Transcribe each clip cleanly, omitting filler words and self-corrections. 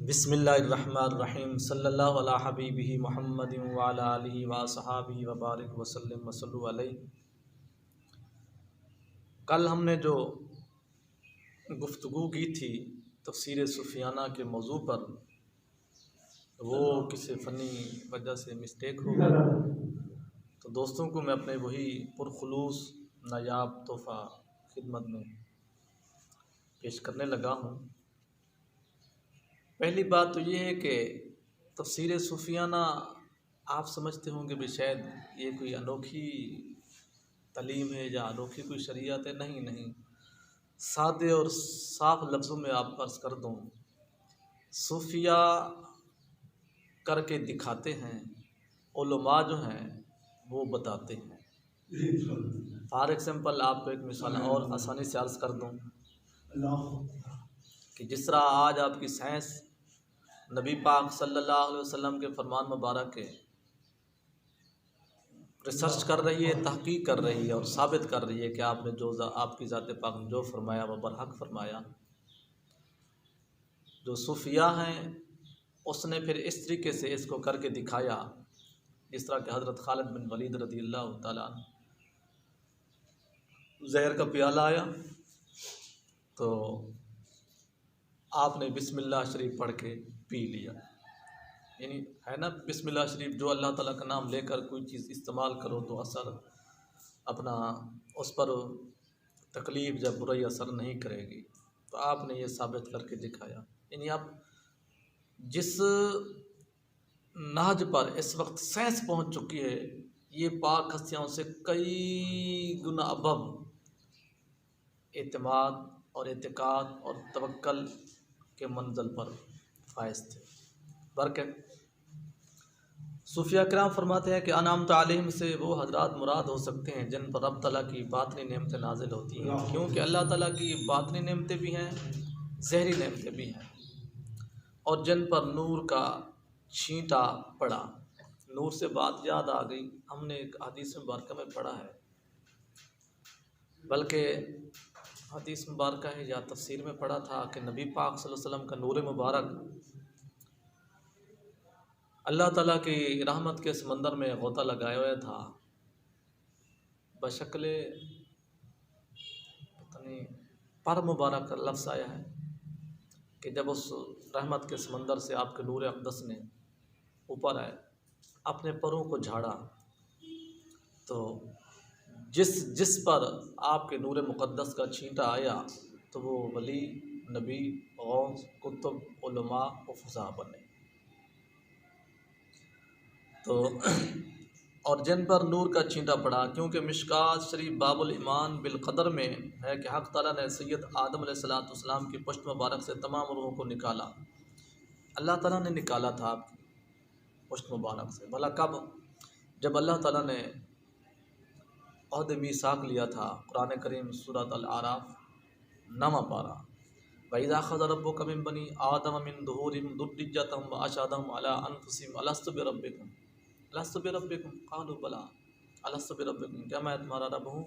बिस्मिल्लाहिर्रहमानिर्रहीम सल्लल्लाहु अला हबीबिही मुहम्मदिन व अला आलिहि व असहाबिहि व बारिक वसल्लम वसल्लु अलैहि। कल हमने जो गुफ्तगू की थी तफसीर सुफियाना के मौजू पर, वो किसी फ़नी वजह से मिस्टेक हो गई, तो दोस्तों को मैं अपने वही पुरखुलूस नायाब तोहफ़ा खिदमत में पेश करने लगा हूँ। पहली बात तो ये है कि तफसीर सूफियाना आप समझते होंगे भी शायद ये कोई अनोखी तालीम है या अनोखी कोई शरीयत है। नहीं, सादे और साफ लफ्ज़ों में आप अर्ज़ कर दूँ, सूफिया करके दिखाते हैं, उलमा जो हैं वो बताते हैं। फॉर एग्ज़ाम्पल आपको एक मिसाल और आसानी से अर्ज़ कर दूँ कि जिस तरह आज आपकी साइंस नबी पाक सल्लल्लाहु अलैहि वसल्लम के फरमान मुबारक के रिसर्च कर रही है, तहकीक कर रही है और साबित कर रही है कि आपने जो आपकी ज़ात पाक ने जो फरमाया वह बरहक फरमाया। जो सूफिया हैं उसने फिर इस तरीके से इसको करके दिखाया, जिस तरह के हज़रत खालिद बिन वलीद रज़ियल्लाहु ताला जहर का प्याला आया तो आपने बिस्मिल्लाह शरीफ पढ़ के पी लिया। यानी है ना, बिस्मिल्लाह शरीफ जो अल्लाह ताला का नाम लेकर कोई चीज़ इस्तेमाल करो तो असर अपना उस पर तकलीफ़ या बुराई असर नहीं करेगी। तो आपने ये साबित करके दिखाया। यानी आप जिस नहज पर इस वक्त साइंस पहुंच चुकी है, ये पाक हस्तियों से कई गुना अबव एतमाद और एतकाद और तवक्कल के मंज़िल पर फायज थे। बरकत सूफिया किराम फरमाते हैं कि अनाम तालीम से वो हजरात मुराद हो सकते हैं जिन पर रब तआला की बातनी नेमतें नाजिल होती हैं, क्योंकि अल्लाह ताला की बातनी नेमतें भी हैं, ज़हरी नेमतें भी हैं, और जिन पर नूर का छींटा पड़ा। नूर से बात याद आ गई, हमने एक हदीस मुबारक में पढ़ा है, बल्कि हदीस मुबारक है या तफसीर में पढ़ा था कि नबी पाक सल्लल्लाहु अलैहि वसल्लम का नूर मुबारक अल्लाह ताला की रहमत के समंदर में गोता लगाया हुआ था। बशक्ल पता नहीं पर मुबारक का लफ्ज़ आया है कि जब उस रहमत के समंदर से आपके नूर अक़दस ने ऊपर आए अपने परों को झाड़ा, तो जिस पर आपके नूर मुक़द्दस का छींटा आया तो वो वली, नबी, गौस, कुतुब, उलमा व फज़ा बने। तो और जिन पर नूर का छींटा पड़ा, क्योंकि मिशकात शरीफ बाबुल ईमान बिल क़दर में है कि हक़ ताला ने सैयद आदम अलैहिस्सलाम की पुश्त मुबारक से तमाम रूहों को निकाला। अल्लाह ताला ने निकाला था आपकी पुश्त मुबारक से। भला कब? जब अल्लाह ताला ने अहद मीसाक लिया था। कुरान करीम सूरत अल आराफ 9वां पारा, वइज़ा अख़ज़ रब्बुका मिन बनी आदम मिन ज़ुहूरिहिम ज़ुर्रिय्यतहुम व अशहदहुम अला अनफुसिहिम अलस्तु बिरब्बिकुम क़ालू बला अलस्तु बिरब्बिकुम, क्या मैं तुम्हारा रब हूँ?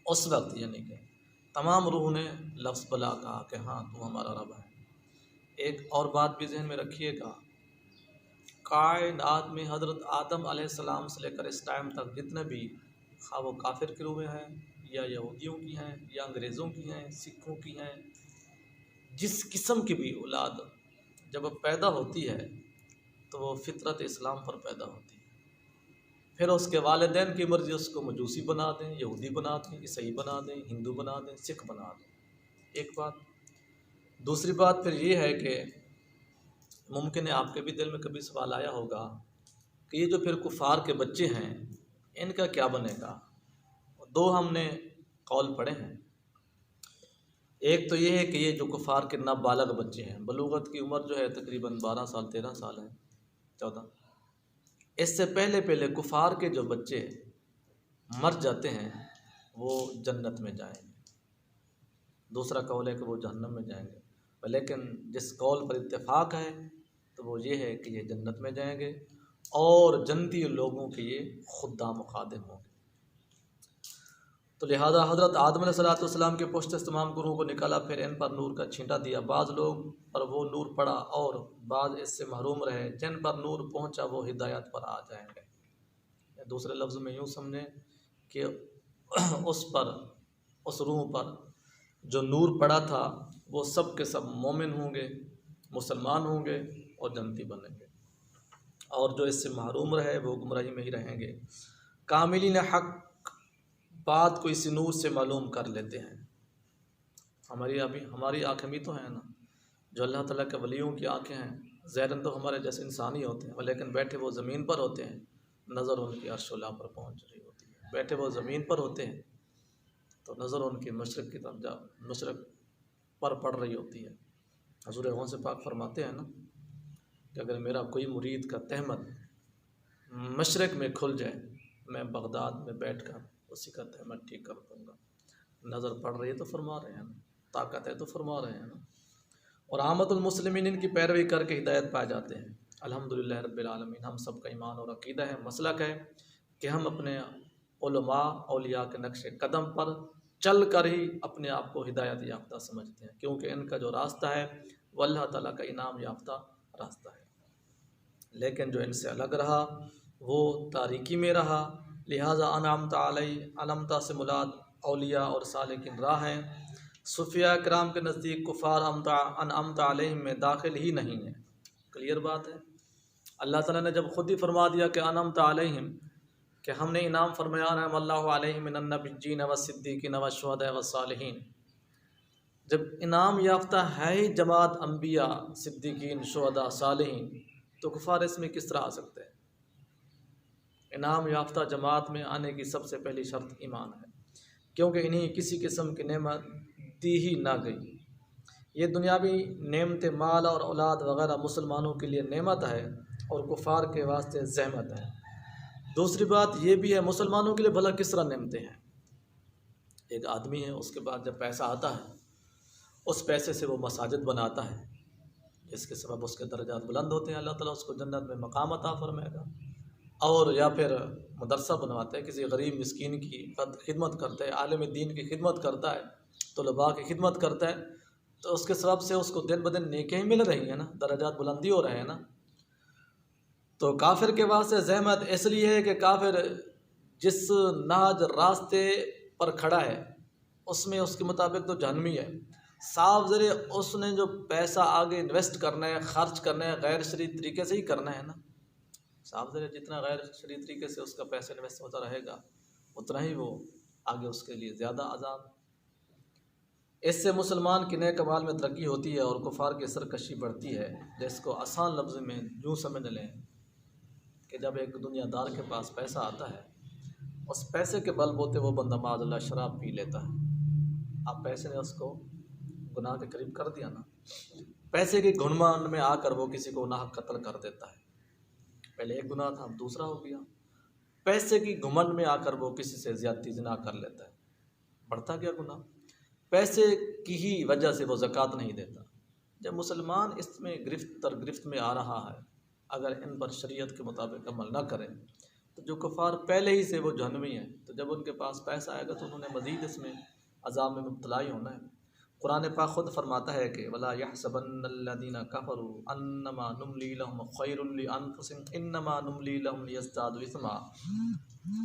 उस वक्त यानी कि तमाम रूह ने लफ्ज़ बला कहा कि हाँ तुम हमारा रब है। एक और बात भी जहन में रखिएगा, कायनात में हज़रत आदम अलैहिस्सलाम से लेकर इस टाइम तक जितने भी खा वो काफिर के रूह हैं या यहूदियों की हैं या अंग्रेज़ों की हैं, सिखों की हैं, जिस किस्म की भी औलाद जब वो पैदा होती है तो वो फितरत इस्लाम पर पैदा होती है। फिर उसके वालिदैन की मर्ज़ी उसको मजूसी बना दें, यहूदी बना दें, ईसाई बना दें, हिंदू बना दें, सिख बना दें। एक बात। दूसरी बात फिर ये है कि मुमकिन है आपके भी दिल में कभी सवाल आया होगा कि ये जो फिर कुफ़ार के बच्चे हैं इनका क्या बनेगा। दो हमने कौल पढ़े हैं। एक तो ये है कि ये जो कुफ़ार के नाबालग बच्चे हैं, बलूगत की उम्र जो है तकरीबन 12 साल 13 साल है, 14, इससे पहले कुफ़ार के जो बच्चे मर जाते हैं वो जन्नत में जाएंगे। दूसरा कौल है कि वो जहन्नम में जाएंगे, लेकिन जिस कौल पर इत्तेफाक है तो वो ये है कि ये जन्नत में जाएंगे और जन्नती लोगों के ये खुद्दाम खादिम होंगे। तो लिहाजा हज़रत आदम अलैहिस्सलाम के पुश्त तमाम गुरुओं को निकाला, फिर इन पर नूर का छींटा दिया। बाज़ लोग पर वो नूर पड़ा और बाज़ इससे महरूम रहे। जिन पर नूर पहुंचा वो हिदायत पर आ जाएंगे। दूसरे लफ्ज़ में यूँ समझें कि उस पर, उस रूह पर जो नूर पड़ा था वो सब के सब मोमिन होंगे, मुसलमान होंगे और जन्नती बनेंगे, और जो इससे महरूम रहे वो गुमराही में ही रहेंगे। कामिलीन हक़ बात को इसी नूर से मालूम कर लेते हैं। हमारी आँखें भी तो हैं ना, जो अल्लाह ताला के वलियों की आँखें हैं, ज़ाहिरन तो हमारे जैसे इंसान ही होते हैं, लेकिन बैठे वो ज़मीन पर होते हैं, नज़र उनकी अर्श-ओ-ला पर पहुँच रही होती है। बैठे वो ज़मीन पर होते हैं तो नज़र उनकी मशरक़ की तरफ मशरक़ पर पड़ रही होती है। हज़ूर गौस पाक फरमाते हैं ना कि अगर मेरा कोई मुरीद का तहमत मशरक़ में खुल जाए, मैं बगदाद में बैठकर उसी का तहमत ठीक कर दूँगा। नज़र पड़ रही है तो फरमा रहे हैं ना, ताकत है तो फरमा रहे हैं ना। और आमतुल मुस्लिमीन इनकी पैरवी करके हिदायत पाए जाते हैं। अल्हम्दुलिल्लाह रब्बिल आलमीन। हम सब का ईमान और अक़ीदा है, मसलक है कि हम अपने उलमा औलिया के नक्शे कदम पर चल कर ही अपने आप को हिदायत याफ्ता समझते हैं, क्योंकि इनका जो रास्ता है वो अल्लाह ताला का इनाम याफ्ता रास्ता है। लेकिन जो इनसे अलग रहा वो तारीकी में रहा। लिहाजा अनअमता से मुराद औलिया और सालिकिन राह हैं। सूफिया कराम के नज़दीक कुफ़ार अनअमता अलैहिम में दाखिल ही नहीं है। क्लियर बात है। अल्लाह ताला ने जब ख़ुद ही फरमा दिया कि अनअमता अलैहिम, कि हमने इनाम फरमाया है अल्लाहु अलैहिम मिनन नबिय्यीन व सिद्दीकीन व शुहदा व सालिहीन, जब इनाम याफ्ता है ही जमात अम्बिया, सिद्दीकीन, शुहदा, सालिहीन, तो कुफ़ार इसमें किस तरह आ सकते हैं। इनाम याफ्ता जमात में आने की सबसे पहली शर्त ईमान है, क्योंकि इन्हीं किसी किस्म की नेमत दी ही ना गई। ये दुनियावी नेमत माल और औलाद वग़ैरह मुसलमानों के लिए नेमत है और कुफ़ार के वास्ते ज़हमत है। दूसरी बात ये भी है, मुसलमानों के लिए भला किस तरह नेमतें हैं। एक आदमी है, उसके बाद जब पैसा आता है उस पैसे से वो मसाजिद बनाता है, जिसके सबब उसके दर्जात बुलंद होते हैं, अल्लाह ताला उसको जन्नत में मकाम अता फरमाएगा। और या फिर मदरसा बनवाता है, किसी गरीब मिस्कीन की खिदमत करता है, आलिम दीन की खिदमत करता है, तलबा की खिदमत करता है, तो उसके सबब से उसको दिन ब दिन नेकियां ही मिल रही हैं ना, दर्जात बुलंदी हो रहे हैं ना। तो काफिर के वास्ते ज़हमत इसलिए है कि काफिर जिस नाज रास्ते पर खड़ा है उसमें उसके मुताबिक तो जहन्नमी है। साफ ज़रिए उसने जो पैसा आगे इन्वेस्ट करना है, ख़र्च करना है, गैर शरई तरीके से ही करना है ना। साफ ज़रिए जितना गैर शरई तरीके से उसका पैसा इन्वेस्ट होता रहेगा उतना ही वो आगे उसके लिए ज़्यादा आज़ाद। इससे मुसलमान की नेक अमाल में तरक्की होती है और कुफ़ार की सरकशी बढ़ती है। जिसको आसान लफ्ज़ में यूँ समझ लें कि जब एक दुनियादार के पास पैसा आता है, उस पैसे के बलबूते वो बंदा माज़अल्लाह शराब पी लेता है। अब पैसे ने उसको गुनाह के करीब कर दिया ना। पैसे के घुनमान में आकर वो किसी को नाहक कत्ल कर देता है। पहले एक गुनाह था, अब दूसरा हो गया। पैसे की घुमंड में आकर वो किसी से ज़्यादती ज़िना कर लेता है, बढ़ता गया गुनाह। पैसे की ही वजह से वो ज़कात नहीं देता। जब मुसलमान इसमें गिरफ्त में आ रहा है, अगर इन पर शरीयत के मुताबिक अमल ना करें तो जो कुफ़ार पहले ही से वो जहन्नमी हैं, तो जब उनके पास पैसा आएगा तो उन्होंने मज़ीद इसमें अज़ाब में मुब्तला ही होना है। कुरान पाक खुद फरमाता है कि वला यहसबन्नल्लज़ीना कफ़रू अन्नमा नुम्ली लहुम खैरुल लिअन्फुसिहिम इन्नमा नुम्ली लहुम लियज़्दादू इस्मा।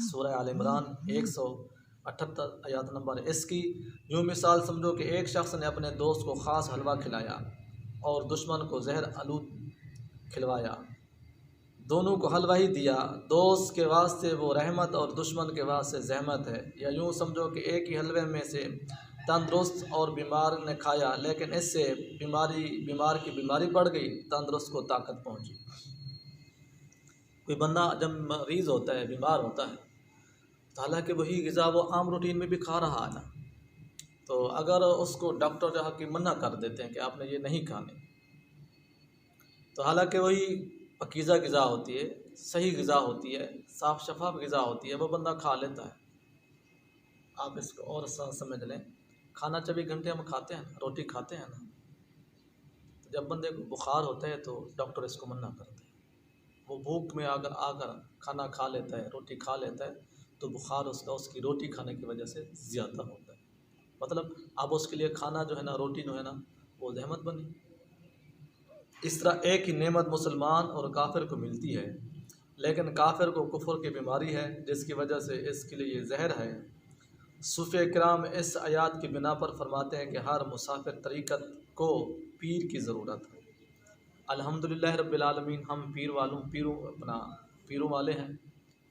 सूरह आल इमरान 178 आयत नंबर। इसकी यूँ मिसाल समझो कि एक शख्स ने अपने दोस्त को ख़ास हलवा खिलाया और दुश्मन को जहर आलूद खिलवाया। दोनों को हलवा ही दिया। दोस्त के वास्ते वो रहमत और दुश्मन के वास्ते ज़हमत है। या यूँ समझो कि एक ही हलवे में से तंदुरुस्त और बीमार ने खाया, लेकिन इससे बीमार की बीमारी बढ़ गई, तंदुरुस्त को ताकत पहुँची। कोई बंदा जब मरीज़ होता है, बीमार होता है, तो हालांकि वही ग़िज़ा वो आम रूटीन में भी खा रहा है ना, तो अगर उसको डॉक्टर जो हकीम मना कर देते हैं कि आपने ये नहीं खाने, तो हालांकि वही पकीज़ा ग़िज़ा होती है, सही ग़िज़ा होती है, साफ़ शफाफ ग़िज़ा होती है, वो बंदा खा लेता है। आप इसको और समझ लें, खाना 24 घंटे हम खाते हैं, रोटी खाते हैं ना, तो जब बंदे को बुखार होता है तो डॉक्टर इसको मना करते हैं। वो भूख में आकर खाना खा लेता है, रोटी खा लेता है, तो बुखार उसका उसकी रोटी खाने की वजह से ज़्यादा होता है। मतलब अब उसके लिए खाना जो है ना, रोटी जो है ना, वो रहमत बनी। इस तरह एक ही नेमत मुसलमान और काफिर को मिलती है, लेकिन काफिर को कुफर की बीमारी है जिसकी वजह से इसके लिए ये जहर है। सूफ़ी किराम इस आयत की बिना पर फरमाते हैं कि हर मुसाफिर तरीक़त को पीर की ज़रूरत है। अल्हम्दुलिल्लाह रब्बिल आलमीन, हम पीरों वाले हैं,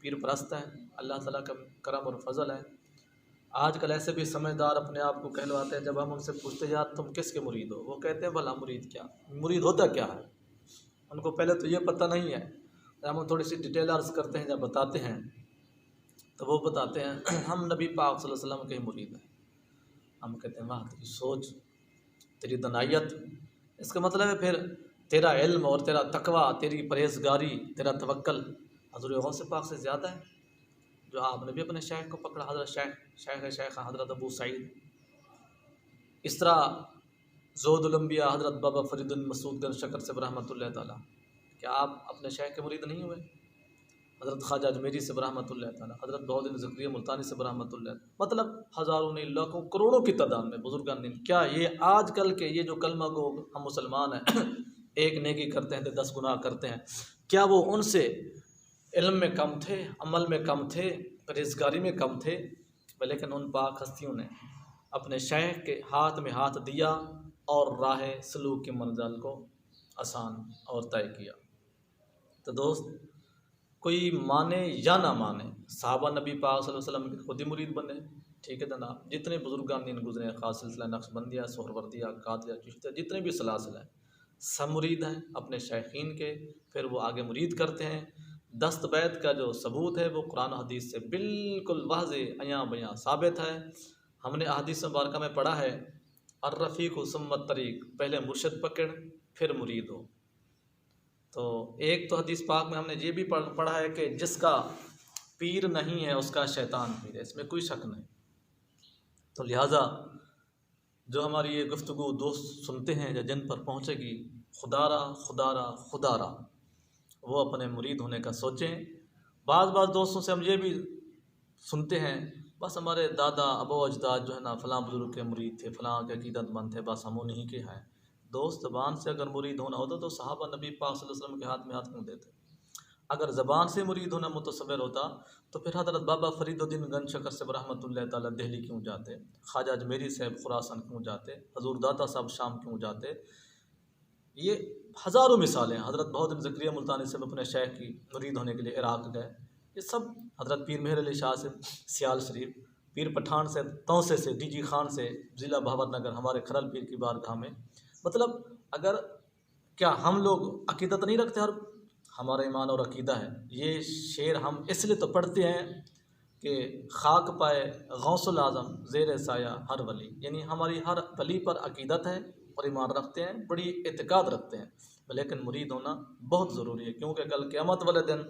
पीर परस्त हैं। अल्लाह ताला का करम और फजल है। आजकल ऐसे भी समझदार अपने आप को कहलवाते हैं, जब हम उनसे पूछते हैं यार तुम किसके मुरीद हो, वो कहते हैं भला मुरीद क्या, मुरीद होता क्या है। उनको पहले तो ये पता नहीं है। जब हम थोड़ी सी डिटेल अर्ज़ करते हैं, जब बताते हैं तो वो बताते हैं हम नबी पाक सल्लल्लाहु अलैहि वसल्लम के ही मुरीद हैं। हम कहते हैं वाह तेरी सोच, तेरी दनायत। इसका मतलब है फिर तेरा इल्म और तेरा तकवा, तेरी परहेज़गारी, तेरा तवक्ल हज़रत गौस पाक से ज़्यादा है, जो आपने भी अपने शेख को पकड़ा, हज़रत शेख हज़रत अबू सईद। इस तरह ज़ोहुल अंबिया हज़रत बाबा फरीदुल मसूद गंज शकर से रहमतुल्लाह ताला, क्या आप अपने शेख के मुरीद नहीं हुए? हज़रत ख्वाजा अजमेरी से रहमतुल्लाह ताला, हज़रत बहुद्दीन ज़करिया मुल्तानी से रहमतुल्लाह, मतलब हज़ारों नहीं लाखों करोड़ों की तादाद में बुजुर्गान दिन। क्या ये आजकल के ये जो कलमा को हम मुसलमान हैं एक नेकी करते हैं तो 10 गुनाह करते हैं, क्या वो उनसे इल्म में कम थे, अमल में कम थे, परहेज़गारी में कम थे? लेकिन उन पाक हस्तियों ने अपने शेख के हाथ में हाथ दिया और राह सलूक की मंज़िल को आसान और तय किया। तो दोस्त, कोई माने या ना माने, साहबा नबी पाक सल्लल्लाहु अलैहि वसल्लम के खुद ही मुरीद बने, ठीक है जनाब। जितने बुजुर्गान दिन गुजरे हैं, खास सिलसिला नक्शबंदिया, सोहरवर्दिया, कादिया, चिश्तिया, जितने भी सलासिल हैं, सब मुरीद हैं अपने शेखीन के। फिर वो आगे मुरीद करते हैं। दस्त बैत का जो सबूत है वो कुरान हदीस से बिल्कुल वाज़ेह अयां बयां साबित है। हमने अहादीस मुबारका में पढ़ा है, अर्रफ़ीक़ु सुम्मत तरीक़, पहले मुर्शिद पकड़ फिर मुरीद हो। तो एक तो हदीस पाक में हमने ये भी पढ़ा है कि जिसका पीर नहीं है उसका शैतान पीर है, इसमें कोई शक नहीं। तो लिहाजा जो हमारी ये गुफ्तगू दोस्त सुनते हैं या जिन पर पहुँचेगी, खुदारा खुदारा खुदारा वो अपने मुरीद होने का सोचें। बाज़ दोस्तों से हम ये भी सुनते हैं, बस हमारे दादा अबू अजदाद जो है ना फ़लाँ बुज़ुर्ग के मुरीद थे, फ़लाँ के अक़ीदतमंद थे, बस हम उन्हीं के हैं। दोस्त, ज़बान से अगर मुरीद होना होता तो सहाबा नबी पाक सल्लल्लाहु अलैहि वसल्लम के हाथ में हाथ क्यों देते? अगर ज़बान से मुरीद होना मुतसव्विर होता तो फिर हज़रत बाबा फरीदुद्दीन गंज शकर से रहमतुल्लाह ताला दिल्ली क्यों जाते, ख्वाजा अजमेरी साहब खुरासान क्यों जाते, हज़ूर दाता साहब शाम क्यों जाते? ये हज़ारों मिसालें। हज़रत बहुद्दीन ज़करिया मुल्तानी साहब अपने शेख की मुरीद होने के लिए इराक़ गए। ये सब हज़रत पीर मेहर अली शाह से सियाल शरीफ, पीर पठान से तौसे से डीजी खान से ज़िला भावरनगर हमारे खरल पीर की बारगाह में। मतलब अगर क्या हम लोग अक़ीदत नहीं रखते? हर हमारा ईमान और अक़ीदा है। ये शेर हम इसलिए तो पढ़ते हैं कि खाक पाए गौसुल आज़म ज़ेर साया हर वली, यानी हमारी हर वली पर अक़ीदत है और ईमान रखते हैं, बड़ी एतकाद रखते हैं। लेकिन मुरीद होना बहुत ज़रूरी है, क्योंकि कल क़यामत वाले दिन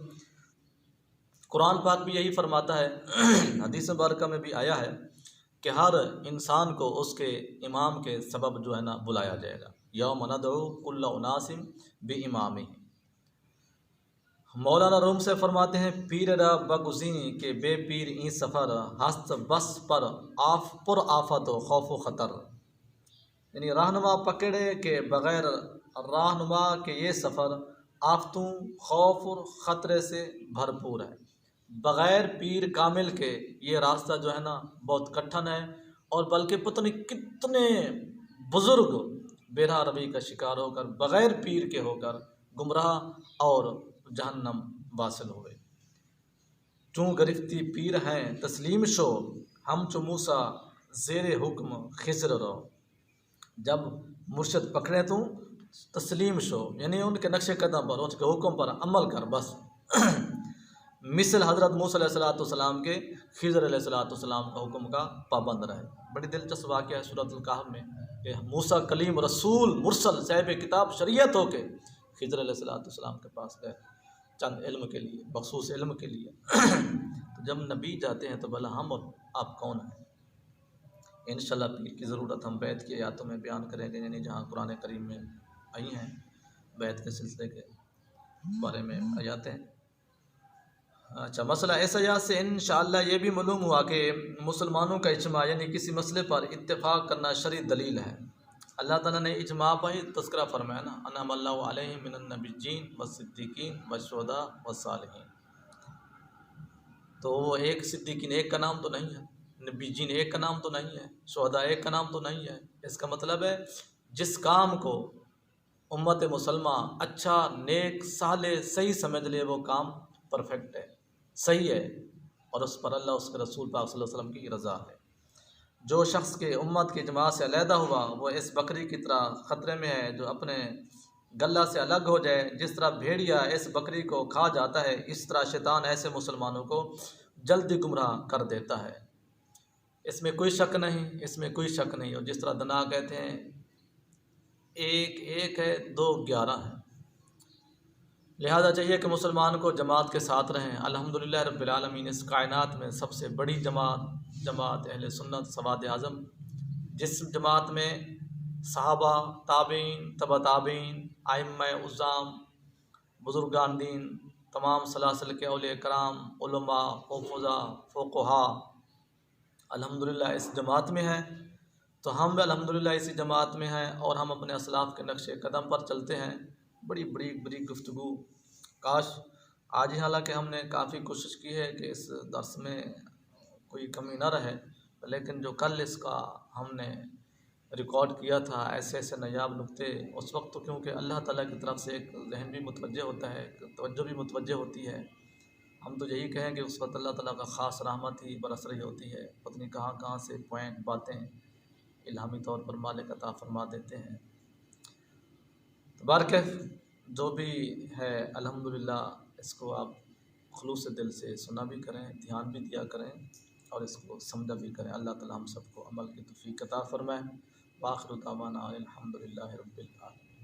कुरान पाक भी यही फरमाता है हदीस मुबारका में भी आया है कि हर इंसान को उसके इमाम के सबब जो है ना बुलाया जाएगा। यौम नदउ कुल्ला उनासिम बिइमामिही। मौलाना रूम से फरमाते हैं, पीर रा बगुज़ी के बे पीर ई सफ़र हस्त बस पर आफ पुर आफत खौफ ख़तर, यानी रहनुमा पकड़े के बग़ैर रहनुमा के ये सफ़र आफतों खौफ और ख़तरे से भरपूर है। बग़ैर पीर कामिल के ये रास्ता जो है ना बहुत कठिन है, और बल्कि पता नहीं कितने बुज़ुर्ग बेरा रवि का शिकार होकर बग़ैर पीर के होकर गुमराह और जहन्नम वासिल हुए। चूँ गिरफ्ती पीर हैं तस्लीम शो, हम चो मूसा ज़ेरे हुक्म खिज़र रहो। जब मुर्शिद पकड़े तो तस्लीम शो, यानी उनके नक्शे कदम पर, उनके हुक्म पर अमल कर बस। मिसल हज़रत मूसा अलैहिस्सलाम के खिज़र अलैहिस्सलाम का हुक्म का पाबंद रहे। बड़ी दिलचस्प वाक़या है सूरह कहफ में कि मूसा कलीम रसूल मुरसल साहिब किताब शरीयत हो के खिज़र अलैहिस्सलाम के पास गए चंद इल्म के लिए, बख़सूस इल्म के लिए। तो जब नबी जाते हैं तो भला हम और आप कौन हैं? इंशाअल्लाह पीर की ज़रूरत हम बैत की आयतों में बयान करेंगे, यानी जहाँ कुरान करीम में आई हैं बैत के सिलसिले के बारे में आयातें। अच्छा, मसला ऐसा से इंशाअल्लाह ये भी मालूम हुआ कि मुसलमानों का इज्मा यानी किसी मसले पर इत्तेफाक करना शरई दलील है। अल्लाह ताला ने इज्मा पर ही तज़किरा फरमाया ना, अनअमल्लाहु अलैहिम मिनन नबिय्यीन वस्सिद्दीकीन वशुहदा वस्सालिहीन। तो वो एक सिद्दीकीन एक का नाम तो नहीं है, नबिय्यीन एक का नाम तो नहीं है, शुहदा एक का नाम तो नहीं है। इसका मतलब है जिस काम को उम्मत मुसलमा अच्छा, नेक, साले, सही समझ ले वो काम परफेक्ट है, सही है, और उस पर अल्लाह उसके रसूल पाक सल्लल्लाहु अलैहि वसल्लम की रज़ा है। जो शख्स के उम्मत की जमात से अलहदा हुआ वो इस बकरी की तरह ख़तरे में है जो अपने गला से अलग हो जाए। जिस तरह भेड़िया इस बकरी को खा जाता है, इस तरह शैतान ऐसे मुसलमानों को जल्दी गुमराह कर देता है। इसमें कोई शक नहीं, इसमें कोई शक नहीं। और जिस तरह दना कहते हैं एक एक है, दो 11 है। लिहाजा चाहिए कि मुसलमान को जमात के साथ रहें। अल्हम्दुलिल्लाह रब्बिल आलमीन, इस कायनात में सबसे बड़ी जमात अहले सुन्नत सवाद आज़म, जिस जमात में सहाबा, ताबीन, तबा ताबीन, आइम्मा उज़्ज़ाम, बुज़ुर्गान दीन, तमाम सलासिल के औलिया कराम, उलमा, हुफ़्फ़ा, फ़ुक़हा अल्हम्दुलिल्लाह इस जमात में है। तो हम भी अल्हम्दुलिल्लाह इसी जमात में हैं और हम अपने असलाफ़ के नक्शे कदम पर चलते हैं। बड़ी बड़ी बड़ी गुफ्तगू, काश आज ही, हालांकि हमने काफ़ी कोशिश की है कि इस दर्स में कोई कमी ना रहे, लेकिन जो कल इसका हमने रिकॉर्ड किया था, ऐसे ऐसे नायाब नुक्ते, उस वक्त तो क्योंकि अल्लाह ताला की तरफ से एक जहन भी मुतवज्जह होता है, तवज्जो भी मुतवज्जह होती है। हम तो यही कहें कि उस वक्त अल्लाह ताला का ख़ास रहमत ही बरस रही होती है। पता नहीं कहाँ कहाँ से पॉइंट, बातें इल्हामी तौर पर मालिक अता फरमा देते हैं। तो बारकैफ जो भी है अल्हम्दुलिल्लाह, इसको आप खुलूस दिल से सुना भी करें, ध्यान भी दिया करें और इसको समझा भी करें। अल्लाह ताला हम सबको अमल की तौफीक अता फरमाए। व आखिरु दावाना अनिल हम्दुलिल्लाहि रब्बिल आलमीन।